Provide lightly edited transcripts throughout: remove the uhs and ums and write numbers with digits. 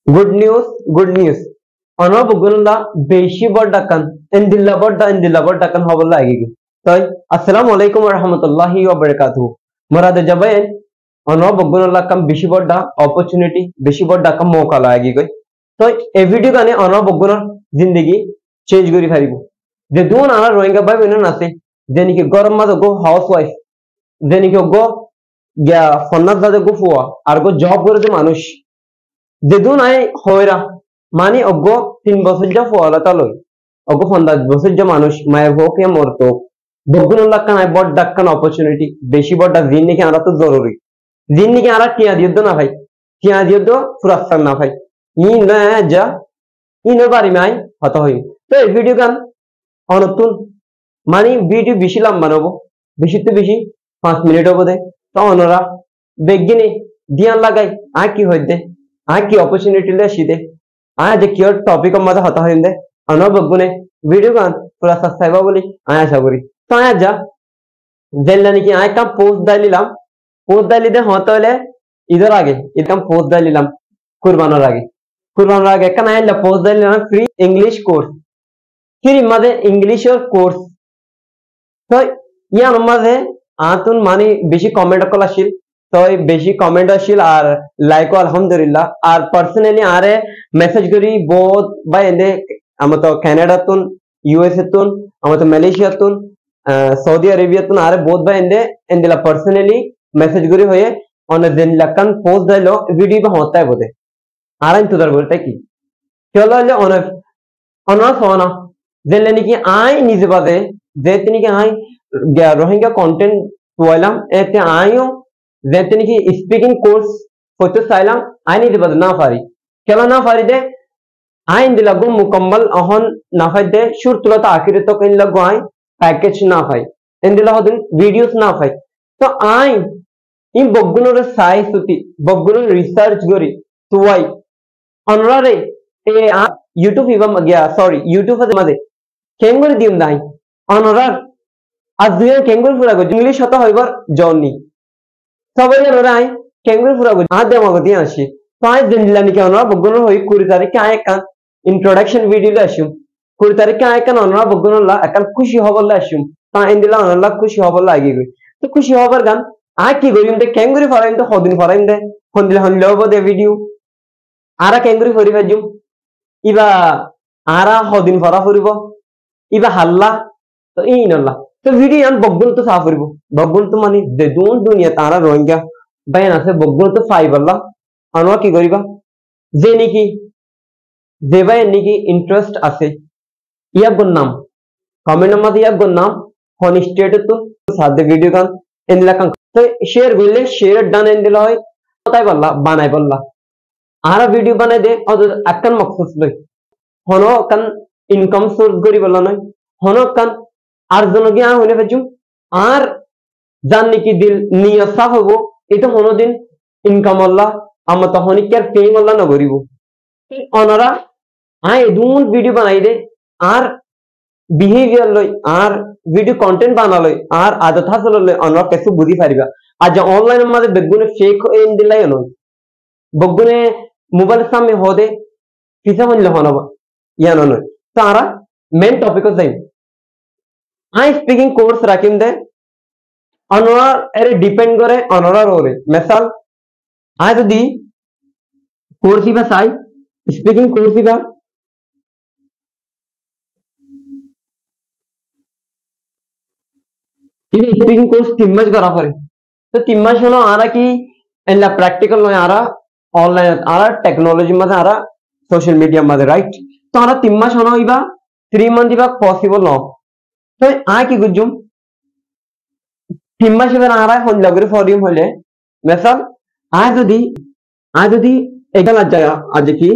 Good news. Ono bugunla beshi bordakan, endilla bordakan hawalla agigi. Toy, assalamu alaikum warahmatullahi wabarakatuh. Murad jabayen, ono bugunla kam beshi borda opportunity, beshi borda kam moka la agigi. Toy, a video gane ono bugunor zindagi change gori faribu. Je don ana roinga bai beno nase, jeni ke goram ma go housewife, jeni ke go ya fonnat zade go fuwa, ar go job gore de manush. যেদুন আই হয়রা মানে অজ্ঞ 3 বছর যা ফলাতা লই অজ্ঞ 50 বছর যা মানুষ মায়ের ভোকে মরতো বগুন লাক্কান আই বড় ডাক্কান অপরচুনিটি বেশি বড় জিন নাকি আমরা তো জরুরি জিন নাকি আমরা টিয়া দিয়দ না ভাই টিয়া দিয়দ ফুরাস্তান না ভাই ই না যা ইনো বাড়ি মাই হত হই তো এই ভিডিও গান অনতুন মানে ভিডিও বেশি লম্বা নব বেশি তো বেশি 5 মিনিট হবে দে তো অনরা বেগিনে ধ্যান লাগাই আর কি হইতে की अपॉर्चुनिटी ले सीधे आज क्योर टॉपिक मजा होता है इंदे अनो बग्गुने वीडियो का पूरा सब्सक्राइब बोली आया सागुरी तो आया जा जेलने की आय का पोस्ट डाली दे होता ले इधर आगे इधर पोस्ट डाली लाम कुर्बानों आगे का ना ले पोस्ट डाली लाम फ्री इंग्लिश कोर्स फिर मजे इंग्लिश और कोर्स तो ये मजे आतुन मानी बेशी कमेंट को लाशिल तो बेशी कमेंट आशिल और लाइक अल्हम्दुलिल्लाह और पर्सनली आरे मेसेज करी बहुत बाय इंदे हम तो कनाडा तुन यूएसए तुन हम तो मलेशिया तुन सऊदी अरेबिया तुन आरे बहुत बाय इंदे पर्सनली मेसेज करी होये और दिन लकन पोस्ट डालो वीडियो पे होता है बोले आराम तो दर बोलते की चलो ले ऑनर सोना दिन लेने की आई निजे बाते जेतनी की आई रोहिंग्या कंटेंट वाला ऐसे आयो जेतनी की स्पीकिंग कोर्स फोटो साइलम आनी दे बद ना फारी चलो ना फारी दे आइन दे लगो मुकम्मल अहन ना फाई दे शुरू तुलता आखिर तो कहीं लगो आई पैकेज ना फाई इन दिला होदन वीडियोस ना फाई तो आई इन बग्गुनोर साइज होती बग्गुनोर रिसर्च गोरी तो वाई अनरारे ए आ यूट्यूब इवम गया सॉरी यूट्यूब फद मदे केंगोरी दिम दाई अनरार आज दुनिया केंगोरी पूरा गो इंग्लिश होता होइबर जॉनी सबै जनरा आई केंगुरी पूरा गुज आदे मगती आशी पांच दिन दिला निके ओनरा बग्गुनो होई कुरी तारीख के आय कान इंट्रोडक्शन वीडियो लाशुम कुरी तारीख के आय कान ओनरा बग्गुनो ला अकल खुशी होबल लाशुम ता इंदिला ओनरा खुशी होबल लागी गई तो खुशी होबर गान आ की गोरिम दे केंगुरी फराइम तो होदिन फराइम दे होंदिला हन लोबो दे वीडियो आरा केंगुरी फरी बाजुम इबा आरा होदिन फरा फरिबो इबा हल्ला तो इनल्ला तो वीडियो यान बग्गुल तो साफ फरिबो बग्गुल तो मानी दे दोन दुनिया तारा रोहिंग्या बहन से बग्गुल तो फाइबल्ला अनवा की गरीबा जेनी की जेबा यानी की इंटरेस्ट आसे या गुन्नाम कमेंट मत या गुन्नाम होन स्टेट तो सादे वीडियो कान इनला कान तो शेयर बिले शेयर डन इनला होय बताय बल्ला बनाय बल्ला आरा वीडियो बनाय दे और अकन मकसद लय होनो कन इनकम सोर्स गरी बल्ला नय होनो कन আর জনগিয়া হইলে ফেজুম আর জাননি কি দিল নিয়ত সাফ হবো এটা কোনদিন ইনকাম আল্লাহ আমরা তখন কি আর ফেম আল্লাহ না করিব অনারা আই দুন ভিডিও বানাই দে আর বিহেভিয়ার লই আর ভিডিও কন্টেন্ট বানালই আর আদত হাসল লই অনরা কিছু বুঝি পারিবা আজ অনলাইন মধ্যে বেগুনে ফেক এন দিলাই নয় বগুনে মোবাইল সামনে হদে কিসা হইল হনবা ইয়া নয় তারা মেন টপিক যাই आई स्पीकिंग कोर्स राखिम दे अनोरा एरे डिपेंड करे अनोरा रोरे मिसाल आज दी कोर्स ही बस आई स्पीकिंग कोर्स ही बा ये स्पीकिंग कोर्स तिम्मज करा परे तो तिम्मज होनो आरा की एला प्रैक्टिकल नो आरा ऑनलाइन आरा टेक्नोलॉजी में आरा सोशल मीडिया में राइट तो आरा तिम्मज होनो इबा 3 मंथ इबा पॉसिबल नो तो आ की गुजुम तिम्मा शिवर आ रहा है होन लगरे फॉरियम होले मिसाल आज दी एकल आज जाया आज की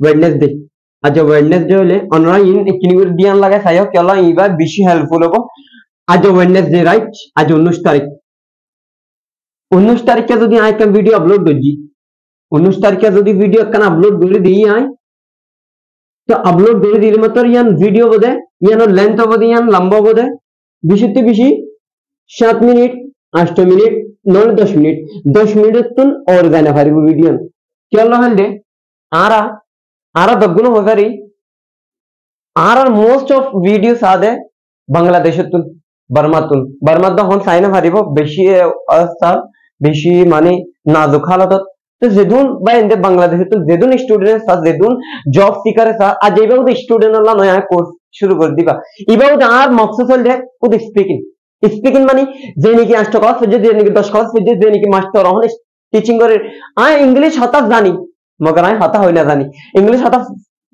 वेडनेसडे आज वेडनेसडे होले अनरा इन किनिवर दियान लगा सायो केला इबा बेशी हेल्पफुल होबो आज वेडनेसडे राइट आज 19 तारीख के जदी आय का वीडियो अपलोड दोजी 19 तारीख के जदी वीडियो कन अपलोड करे दी आय तो अपलोड करे दिले मतलब यान वीडियो बदे यानो लेंथ बदे यान लंबा बदे बिशिते बिशी 7 मिनिट 8 मिनिट 9 10 मिनिट तुन और गाना फारिबो वीडियो केला हलदे आरा আরা দগুনো হজারি আর মোস্ট অফ ভিডিও সাদে বাংলাদেশের তুন বার্মাত হন সাইনা হারিব বেশি অবস্থা বেশি মানে নাজুক হালাতত তো যেদুন বা এন্ডে বাংলাদেশের তুন যেদুন স্টুডেন্ট সা যেদুন জব সিকারে সা আজ এইবাও স্টুডেন্ট আল্লাহ নয়া কোর্স শুরু করে দিবা ইবাও আর মকসদ হল দে উদ স্পিকিং মানে যে নাকি 8 ক্লাস যে নাকি 10 ক্লাস যে নাকি মাস্টার হন টিচিং করে আই ইংলিশ হতাশ জানি মগর আই হতা হই না জানি ইংলিশ হতাশ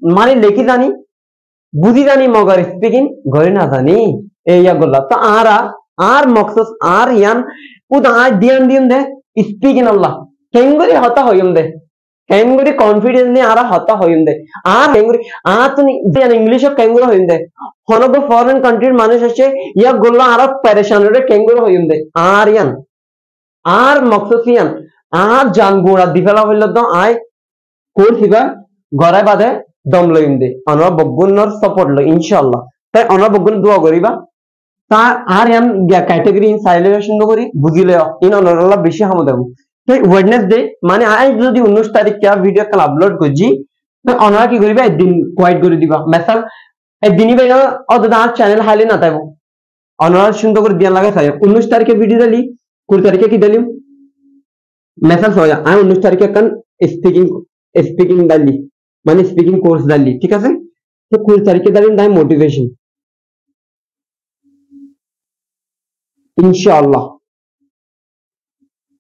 মানে লেখি জানি বুঝি জানি মগর স্পিকিং ঘরে না জানি এই গুলা তো আর মকসদ আর ইয়ান উদ I দিয়ান they speaking Allah কেঙ্গুরি Hota হইম they কেঙ্গুরি confidence নি আরা হতা হইম দে আর কেঙ্গুরি তুমি দেন ইংলিশ কেঙ্গুরি হইম দে হনব ফরেন কান্ট্রির মানুষ আছে ইয়া গুলা আরা পেরেশান রে কেঙ্গুরি হইম দে আর ইয়ান আর মকসদ ইয়ান আর জানগুড়া দিফেলা হইল তো আই কোর্সিবা গড়াই বাদে দম লইম দে অনরা বগুনর সাপোর্ট লো ইনশাআল্লাহ তাই অনরা বগুন দোয়া করিবা তা আর ইয়ান ক্যাটাগরি ইন সাইলেশন করি বুঝিলে ইন অনরা বেশি হামো দেব তো ওয়েডনেসডে মানে আজ যদি 19 তারিখ কা ভিডিও কাল আপলোড করছি তো অনরা কি করিবা একদিন কোয়াইট করে দিবা মেসাল একদিনই বাইনা অদা চ্যানেল হাইলে না তাইবো অনরা সুন্দর করে দিয়া লাগা চাই 19 তারিখে ভিডিও দিলি 20 তারিখে কি দিলিম মেসাল হয় আই 19 তারিখে কান স্পিকিং দালি মানে স্পিকিং কোর্স দালি ঠিক আছে তো 20 তারিখে দালিম দাই মোটিভেশন ইনশাআল্লাহ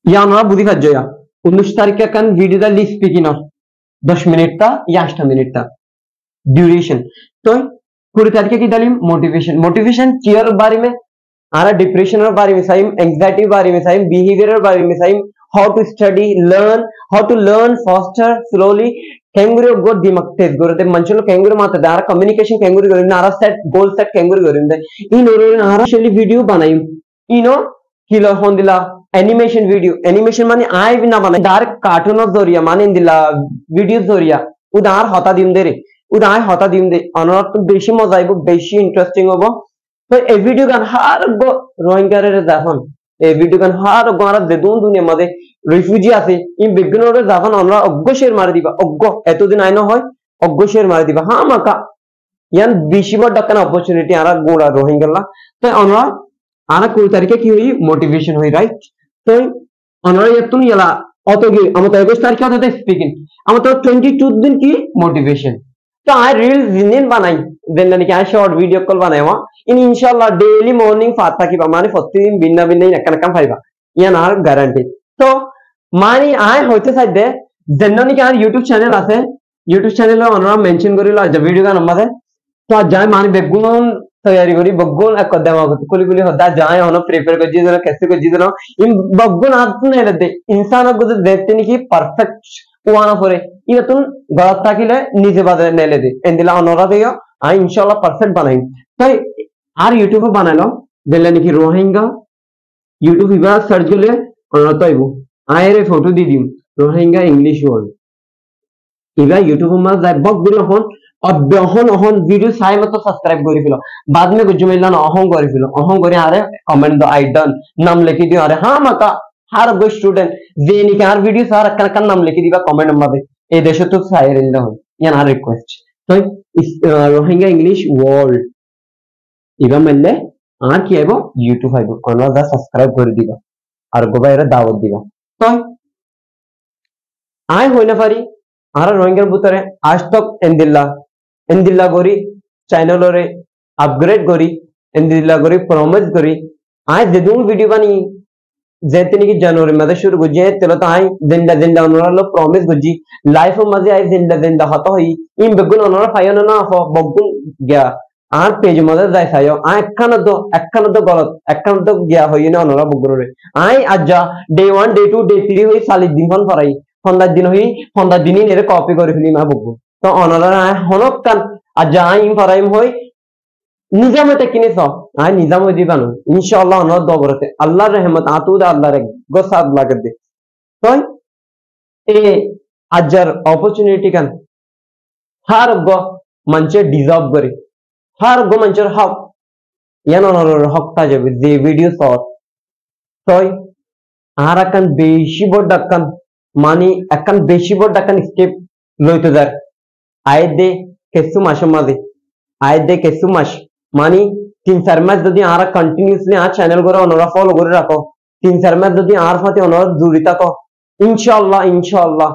या আমরা বুঝি পাচ্ছয়া 19 তারিখে কান ভিডিও দালি স্পিকিং অফ 10 मिनट ता या 8 मिनट ता ड्यूरेशन तो 20 तारीख की दालिम मोटिवेशन चियर बारे में आरा डिप्रेशन और बारे में साइम एंजाइटी बारे में साइम बिहेवियर बारे में साइम how to study how to learn faster slowly केंगुरी गो दिमाग तेज गोरते मनुष्य केंगुरी माता आरा कम्युनिकेशन केंगुरी गोरिंदे आरा सेट गोल सेट केंगुरी गोरिंदे इन आरा शैली वीडियो बनाइम इनो किलो होंदिला एनिमेशन माने आय बिना बना डायरेक्ट कार्टून जरिया माने दिला वीडियो जरिया उदार हता दिम दे रे उदार हता दिम दे अनर तो बेशी मजा आइबो बेशी इंटरेस्टिंग होबो तो ए वीडियो गान हार गो रोहिंग्या रे जाफन ए वीडियो गान हार गो आरा देदुन दुनिया मध्ये रिफ्यूजी আছে इन बिगनो रे जाफन अनरा अग्गो शेयर मार दिबा अग्गो एतो दिन आइनो होय अग्गो शेयर मार दिबा हां माका यान बेशी बड़ दक्कन अपॉर्चुनिटी आरा गोड़ा रोहिंग्या तो अनरा आरा 20 तारीखे की हुई मोटिवेशन हुई राइट तो अनरा यतुन यला অতগি আমতো 21 তারিখে হতে স্পিকিং আমতো 22 दिन की मोटिवेशन तो आई रील जिनिन बनाई देन नाকি আই শর্ট ভিডিও কল বানাইবা ইনশাআল্লাহ ডেইলি মর্নিং ফাতা কি মানে প্রতিদিন বিন্না বিন্না একান ফাইবা ইয়ান আর গ্যারান্টি তো মানে আই হইতে চাইদে যেন নাকি আর ইউটিউব চ্যানেল আছে ইউটিউব চ্যানেলে অনরা মেনশন করিলা যে ভিডিও গান আমাদের তো যাই মানে বেগুন तैयारी करी बग्गोन अकदमा कुली होता जाए होना प्रिपेयर कर जी जरा कैसे कर जी जरा इन बग्गोन आदत नहीं लेते इंसान को देखते नहीं कि परफेक्ट वाना फरे इन तुम गलत था कि ले नीचे बात नहीं लेते इंदिला अनोरा दियो आ इंशाल्लाह परफेक्ट बनाएं तो आर यूट्यूब पे बना लो दिल्ली नहीं कि रोहिंग्या यूट्यूब इबा सर्च कर ले अनोरा तो इबो आए रे फोटो दी दी रोहिंग्या इंग्लिश वर्ड इबा यूट्यूब में जाए बग्गोन होन अब अहन वीडियो साइ मत सब्सक्राइब करि फिलो बाद में कुछ मिलना अहन करि फिलो अहन करि आरे कमेंट दो आई डन नाम लिखि दियो अरे हां मका हर गो स्टूडेंट जे नि के हर वीडियो सारा कन नाम लिखि दिबा कमेंट नंबर ए देश तो साइ रेंद हो या ना रिक्वेस्ट तो इस रोहिंग्या इंग्लिश वर्ल्ड इबा मिलले आर की आइबो यूट्यूब आइबो कोनवा दा सब्सक्राइब करि दिबा और गोबाइरे दावत दिबा तो आय होइना पारी आरा रोहिंग्यार भीतरे आज तक एंदिल्ला करी चैनल रे अपग्रेड करी एंदिल्ला करी प्रॉमिस करी आज जेदुन वीडियो बानी जेतनी की जनवरी मध्ये शुरू गुजे तेलो तो आई जिंदा ओनरा प्रॉमिस गुजी लाइफ मजे आई जिंदा हतो ही इन बेगुन ओनरा फायन ना हो बगुन गया आर पेज मध्ये जाय सायो आ एकखानो गलत एकखानो गया होई ना ओनरा बगुन रे आई आजा डे 1 डे 2 डे 3 होई 40 दिन फन फराई 15 दिन हुई 15 दिन नेरे कॉपी कर फिली मा बगु तो अनरा हनक कान आजा इन फराइम होई निजाम ते किने सो आ निजाम दिबानो इंशाअल्लाह अनर दोबरते अल्लाह रहमत आतु दा अल्लाह रे गोसाद लागत दे तो ए आजार अपॉर्चुनिटी कान हर गो मंचे डिजर्व करे हर गो मंचर हक यानो अनर हक ता जबे दे वीडियो शॉट तो आरा कान बेशी बड़ दक्कन मानी अकन बेशी बड़ दक्कन स्टेप लइते जार আয় দে কেসু মাস মাঝে আয় দে কেসু মাস মানে 3-4 মাস যদি আর কন্টিনিউসলি আর চ্যানেল করে অনরা ফলো করে রাখো 3-4 মাস যদি আর ফাতে অনরা জুড়ি থাকো ইনশাআল্লাহ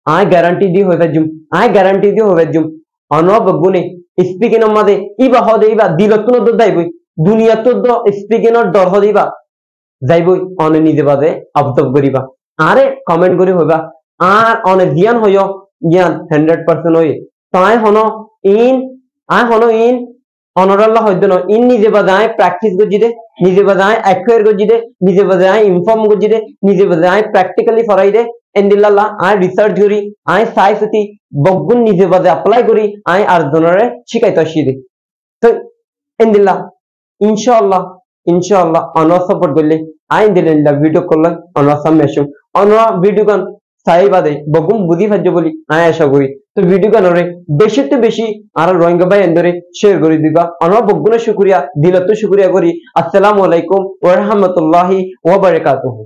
আয় গ্যারান্টি দি হয়ে জুম অনরা বগুনে স্পিকিং মাঝে ইবা হদে ইবা দিলতুন দ দাইবই দুনিয়া তো স্পিকিংর ডর হদে ইবা যাইবই অনে নিজে বাদে আবদব করিবা আরে কমেন্ট করে হইবা আর অনে জ্ঞান হইও জ্ঞান 100% হই তাই হনো ইন অনরাল্লাহ হইতো না ইন নিজে বাজায় প্র্যাকটিস গজিদে নিজে বাজায় অ্যাকোয়ার গজিদে নিজে বাজায় ইনফর্ম গজিদে নিজে বাজায় প্র্যাকটিক্যালি ফরাই দে এন্ডিল্লাহ আই রিসার্চ করি আই সাইসতি বগুন নিজে বাজে অ্যাপ্লাই করি আই আর জনরে শিখাইতে আসিদে তো এন্ডিল্লাহ ইনশাআল্লাহ অনর সাপোর্ট করলে আই দিলেন ভিডিও করলে অনর সামনে অনর ভিডিও গান সাই বাদে বগুম বুঝি ভাজ্য বলি আই আশা করি তো ভিডিও গানরে বেশি আর রোহিঙ্গা ভাই এন্দরে শেয়ার করে দিবা অনর বগুনের শুকরিয়া দিলত শুকরিয়া করি আসসালামু আলাইকুম ওয়া রাহমাতুল্লাহি ওয়া বারাকাতুহু।